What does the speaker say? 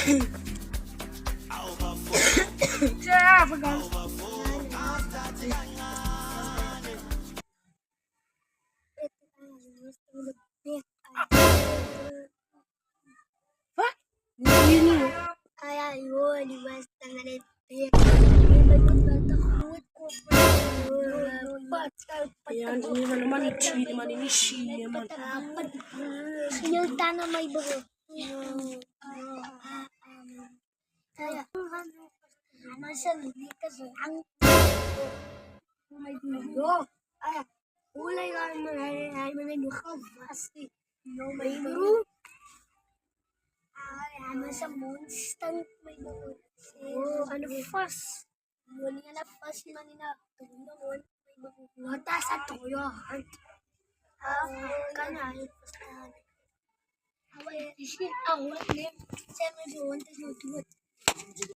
Siya, pagka. What? Yun yun. Kaya yun, basta nga rin. Ayan, hindi naman ichi, naman inishi, naman. Sinulta na may bugo. Kaya, masa hindi kasi ang may bugo. Ay, ulay ka naman ay manay pasti. No, may bugo. Ay, masa monster may bugo. Oh, ano fast? Muli nga na fast man na tulungan may bugo. Wata sa toyo. Kana ay fast na. Away, shit, away. Siyempre, si Wanta si Utubot.